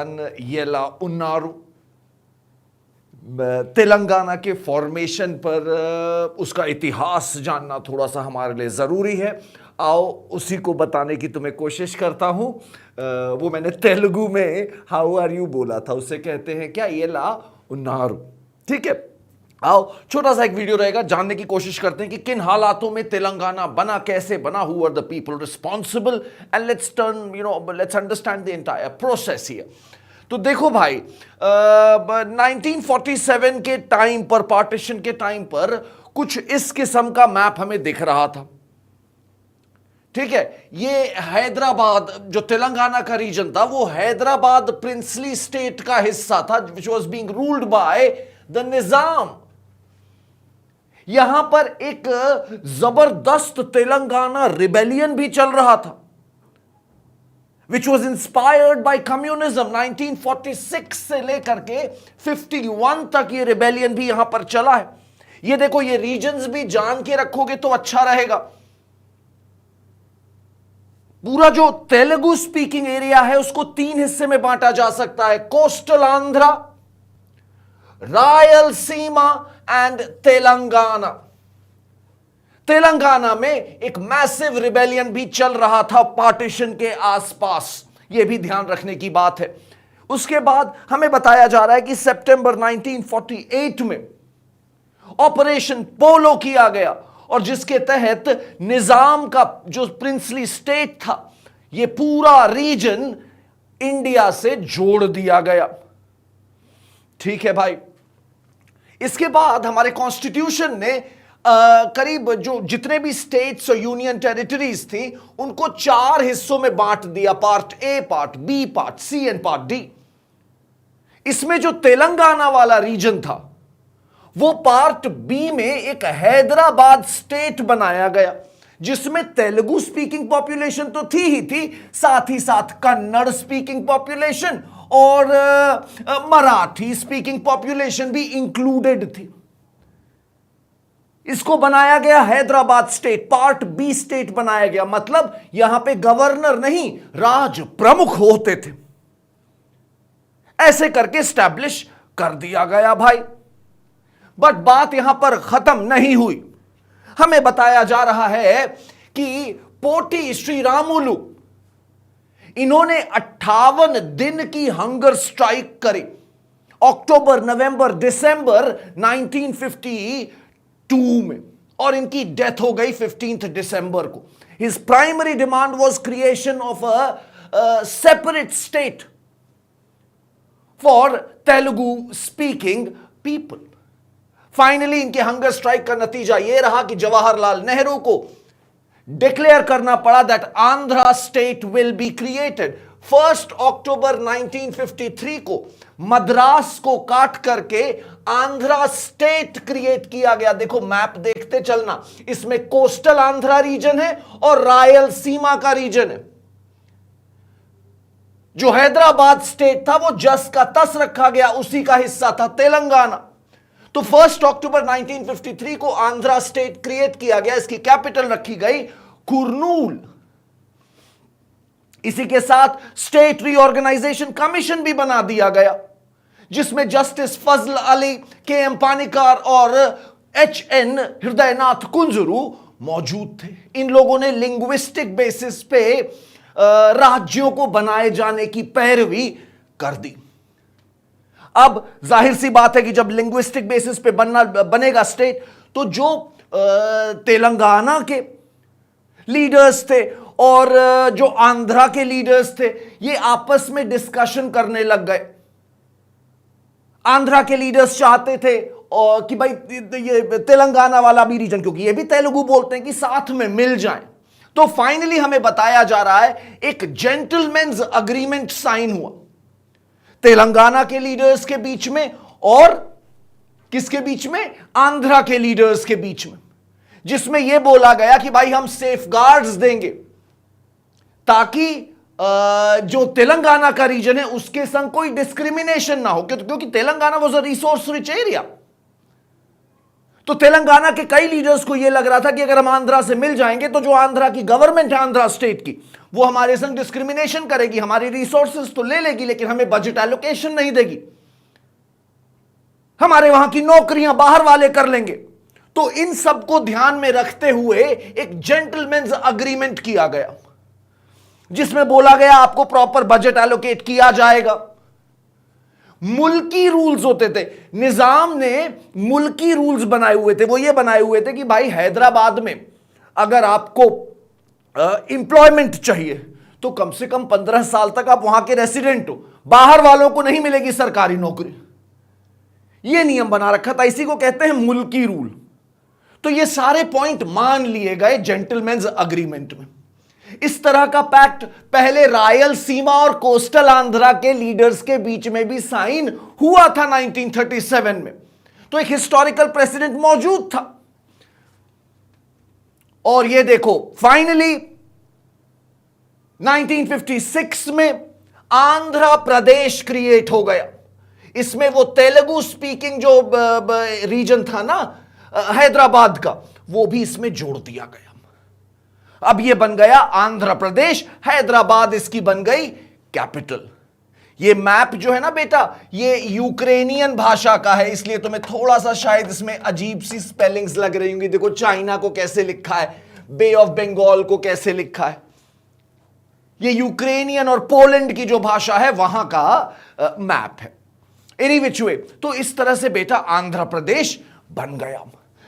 सन येला उन्नारू। तेलंगाना के फॉर्मेशन पर उसका इतिहास जानना थोड़ा सा हमारे लिए ज़रूरी है। आओ उसी को बताने की तुम्हें कोशिश करता हूँ। वो मैंने तेलुगु में हाउ आर यू बोला था, उससे कहते हैं क्या, येला उन्नारू। ठीक है, आओ छोटा सा एक वीडियो रहेगा, जानने की कोशिश करते हैं कि किन हालातों में तेलंगाना बना, कैसे बना, who are the people responsible, and let's understand the entire process here. तो देखो भाई, 1947 के टाइम पर, पार्टीशन के टाइम पर कुछ इस किस्म का मैप हमें दिख रहा था। ठीक है, ये हैदराबाद जो तेलंगाना का रीजन था, वो हैदराबाद प्रिंसली स्टेट का हिस्सा था, which was being ruled by the Nizam. यहां पर एक जबरदस्त तेलंगाना रिबेलियन भी चल रहा था, which was inspired by communism। 1946 से लेकर के 51 तक ये रिबेलियन भी यहां पर चला है। ये देखो, ये रीजन्स भी जान के रखोगे तो अच्छा रहेगा। पूरा जो तेलुगु स्पीकिंग एरिया है उसको 3 हिस्से में बांटा जा सकता है, कोस्टल आंध्रा, रायलसीमा एंड तेलंगाना। तेलंगाना में एक मैसिव रिबेलियन भी चल रहा था पार्टीशन के आसपास, यह भी ध्यान रखने की बात है। उसके बाद हमें बताया जा रहा है कि सितंबर 1948 में ऑपरेशन पोलो किया गया, और जिसके तहत निजाम का जो प्रिंसली स्टेट था, यह पूरा रीजन इंडिया से जोड़ दिया गया। ठीक है भाई, इसके बाद हमारे कॉन्स्टिट्यूशन ने करीब जो जितने भी स्टेट्स और यूनियन टेरिटरीज थी उनको 4 हिस्सों में बांट दिया, part A, part B, part C and part D. इसमें जो तेलंगाना वाला रीजन था, वो पार्ट बी में एक हैदराबाद स्टेट बनाया गया, जिसमें तेलुगु स्पीकिंग पॉपुलेशन तो थी ही थी, साथ ही साथ कन्नड़ स्पीकिंग पॉपुलेशन और मराठी स्पीकिंग पॉपुलेशन भी इंक्लूडेड थी। इसको बनाया गया Hyderabad state, part B state बनाया गया। मतलब यहां पे गवर्नर नहीं, राज प्रमुख होते थे। ऐसे करके स्टैब्लिश कर दिया गया भाई। बट बात यहां पर खत्म नहीं हुई। हमें बताया जा रहा है कि पोटी श्री रामुलु, इन्होंने 58 दिन की हंगर स्ट्राइक करी, अक्टूबर, नवंबर, दिसंबर 1952 में, और इनकी डेथ हो गई 15 दिसंबर को। His primary demand was creation of a separate state for Telugu speaking people. Finally इनके हंगर स्ट्राइक का नतीजा यह रहा कि जवाहरलाल नेहरू को डिक्लेयर करना पड़ा that Andhra state will be created. 1 अक्टूबर 1953 को मद्रास को काट करके आंध्रा स्टेट क्रिएट किया गया। देखो मैप देखते चलना, इसमें कोस्टल आंध्रा रीजन है और रायलसीमा का रीजन है। जो हैदराबाद स्टेट था वो जस का तस रखा गया, उसी का हिस्सा था तेलंगाना। तो 1 अक्टूबर 1953 को आंध्रा स्टेट क्रिएट किया गया, इसकी कैपिटल रखी गई कुर्नूल। इसी के साथ स्टेट रीऑर्गेनाइजेशन कमीशन भी बना दिया गया, जिसमें जस्टिस फजल अली, के एम पानिकार और HN हृदयनाथ कुंजरू मौजूद थे। इन लोगों ने लिंग्विस्टिक बेसिस पे राज्यों को बनाए जाने की पैरवी कर दी। अब जाहिर सी बात है कि जब लिंग्विस्टिक बेसिस पे बनेगा स्टेट, तो जो तेलंगाना के लीडर्स थे और जो आंध्रा के लीडर्स थे, ये आपस में डिस्कशन करने लग गए। आंध्रा के लीडर्स चाहते थे और कि भाई ये तेलंगाना वाला भी रीजन, क्योंकि ये भी तेलुगु बोलते हैं, कि साथ में मिल जाएं। तो फाइनली हमें बताया जा रहा है एक जेंटलमैन्स अग्रीमेंट साइन हुआ तेलंगाना के लीडर्स के बीच में और किसके बीच में, आंध्रा के लीडर्स के बीच में, जिसमें यह बोला गया कि भाई हम सेफगार्ड्स देंगे ताकि जो तेलंगाना का रीजन है उसके संग कोई डिस्क्रिमिनेशन ना हो, क्योंकि Telangana was a resource rich area. तो तेलंगाना के कई लीडर्स को यह लग रहा था कि अगर हम आंध्रा से मिल जाएंगे तो जो आंध्रा की गवर्नमेंट है आंध्रा स्टेट की, वो हमारे संग डिस्क्रिमिनेशन करेगी, हमारी रिसोर्सेज तो ले लेगी लेकिन हमें बजट एलोकेशन नहीं देगी, हमारे वहां की नौकरियां बाहर वाले कर लेंगे। तो इन सब को ध्यान में रखते हुए एक जेंटलमैन्स अग्रीमेंट किया गया जिसमें बोला गया आपको प्रॉपर बजट एलोकेट किया जाएगा। मुल्की रूल्स होते थे, निजाम ने मुल्की रूल्स बनाए हुए थे। वो ये बनाए हुए थे कि भाई हैदराबाद में अगर आपको एम्प्लॉयमेंट चाहिए तो कम से कम 15 साल तक आप वहां के रेसिडेंट हो, बाहर वालों को नहीं मिलेगी सरकारी नौकरी। यह नियम बना रखा था, इसी को कहते हैं मुल्की रूल। तो ये सारे पॉइंट मान लिए गए जेंटलमैन्स अग्रीमेंट में। इस तरह का पैक्ट पहले रायलसीमा और कोस्टल आंध्रा के लीडर्स के बीच में भी साइन हुआ था 1937 में। तो एक हिस्टोरिकल प्रेसिडेंट मौजूद था। और ये देखो फाइनली 1956 में आंध्र प्रदेश क्रिएट हो गया। इसमें वो तेलुगु स्पीकिंग जो रीजन था ना हैदराबाद का, वो भी इसमें जोड़ दिया गया। अब ये बन गया आंध्र प्रदेश, हैदराबाद इसकी बन गई कैपिटल। ये मैप जो है ना बेटा, ये यूक्रेनियन भाषा का है, इसलिए तुम्हें थोड़ा सा शायद इसमें अजीब सी स्पेलिंग्स लग रही होंगी। देखो चाइना को कैसे लिखा है, बे ऑफ बंगाल को कैसे लिखा है। ये यूक्रेनियन और पोलैंड की जो भाषा है वहां का मैप है। एनी विच वे, तो इस तरह से बेटा आंध्र प्रदेश बन गया।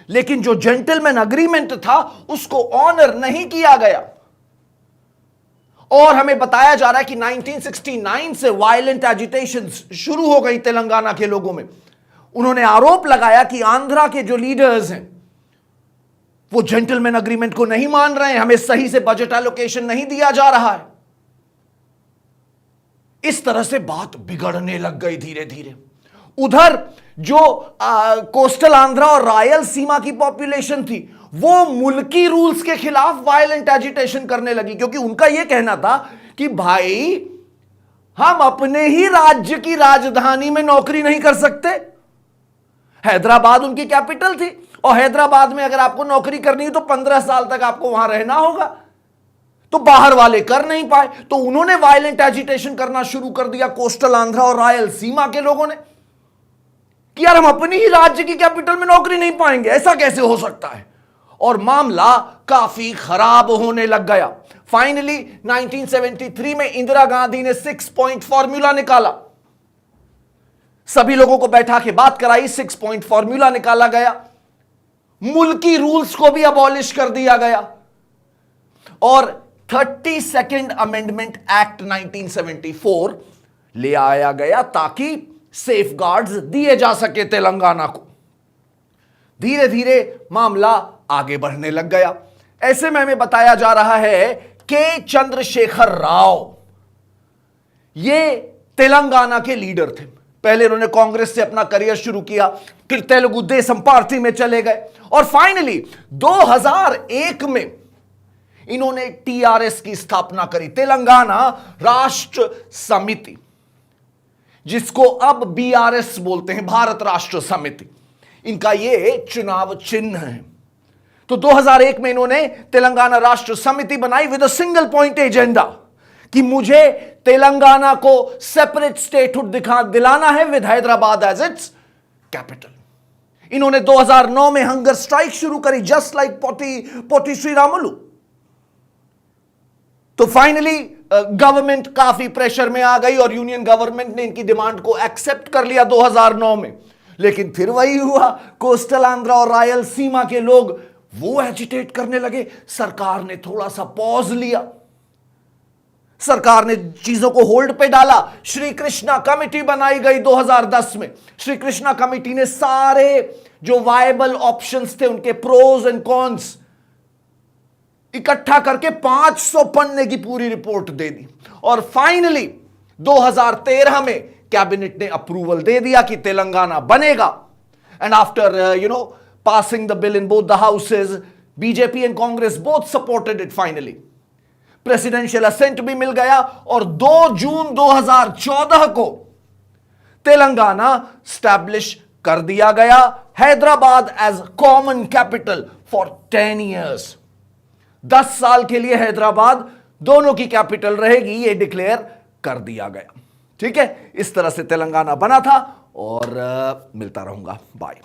लेकिन जो जेंटलमैन अग्रीमेंट था उसको ऑनर नहीं किया गया। और हमें बताया जा रहा है कि 1969 से वायलेंट एजिटेशन शुरू हो गई तेलंगाना के लोगों में। उन्होंने आरोप लगाया कि आंध्रा के जो लीडर्स हैं वो जेंटलमैन अग्रीमेंट को नहीं मान रहे हैं, हमें सही से बजट एलोकेशन नहीं दिया जा रहा है। इस तरह से बात बिगड़ने लग गई धीरे धीरे। उधर जो कोस्टल आंध्रा और रायलसीमा की पॉपुलेशन थी वो मुल्की रूल्स के खिलाफ वायलेंट एजिटेशन करने लगी, क्योंकि उनका यह कहना था कि भाई हम अपने ही राज्य की राजधानी में नौकरी नहीं कर सकते। हैदराबाद उनकी कैपिटल थी और हैदराबाद में अगर आपको नौकरी करनी है तो 15 साल तक आपको वहां रहना होगा, तो बाहर वाले कर नहीं पाए। तो उन्होंने वायलेंट एजिटेशन करना शुरू कर दिया, कोस्टल आंध्रा और रायलसीमा के लोगों ने, कि यार हम अपनी ही राज्य की कैपिटल में नौकरी नहीं पाएंगे, ऐसा कैसे हो सकता है। और मामला काफी खराब होने लग गया। फाइनली 1973 में इंदिरा गांधी ने 6 पॉइंट फॉर्मूला निकाला, सभी लोगों को बैठा के बात कराई, 6 पॉइंट फॉर्मूला निकाला गया, मुल्की रूल्स को भी अबॉलिश कर दिया गया और 32nd अमेंडमेंट एक्ट 1974 ले आया गया ताकि सेफगार्ड्स दिए जा सके तेलंगाना को। धीरे धीरे मामला आगे बढ़ने लग गया। ऐसे में हमें बताया जा रहा है के चंद्रशेखर राव, ये तेलंगाना के लीडर थे। पहले इन्होंने कांग्रेस से अपना करियर शुरू किया, फिर तेलुगु देशम पार्टी में चले गए और फाइनली 2001 में इन्होंने टीआरएस की स्थापना करी, तेलंगाना राष्ट्र समिति, जिसको अब बीआरएस बोलते हैं, भारत राष्ट्र समिति। इनका ये चुनाव चिन्ह है। तो 2001 में इन्होंने तेलंगाना राष्ट्र समिति बनाई with a single point agenda कि मुझे तेलंगाना को सेपरेट स्टेटहुड दिलाना है with Hyderabad as its capital. इन्होंने 2009 में हंगर स्ट्राइक शुरू करी, जस्ट लाइक पोटी श्रीरामुलु। तो फाइनली गवर्नमेंट काफी प्रेशर में आ गई और यूनियन गवर्नमेंट ने इनकी डिमांड को एक्सेप्ट कर लिया 2009 में। लेकिन फिर वही हुआ, कोस्टल आंध्रा और रायलसीमा के लोग वो एजिटेट करने लगे। सरकार ने थोड़ा सा पॉज लिया, सरकार ने चीजों को होल्ड पे डाला। श्री कृष्णा कमेटी बनाई गई 2010 में। श्री कृष्णा कमेटी ने सारे जो वायबल ऑप्शंस थे उनके प्रोज एंड कॉन्स इकट्ठा करके 500 पन्ने की पूरी रिपोर्ट दे दी और फाइनली 2013 में कैबिनेट ने अप्रूवल दे दिया कि तेलंगाना बनेगा। And after passing the bill in both the houses, BJP and Congress both supported it. Finally presidential assent भी मिल गया और 2 जून 2014 को तेलंगाना स्टैब्लिश कर दिया गया, Hyderabad as common capital for 10 years. 10 साल के लिए हैदराबाद दोनों की कैपिटल रहेगी, ये डिक्लेयर कर दिया गया। ठीक है, इस तरह से तेलंगाना बना था और मिलता रहूंगा। बाय।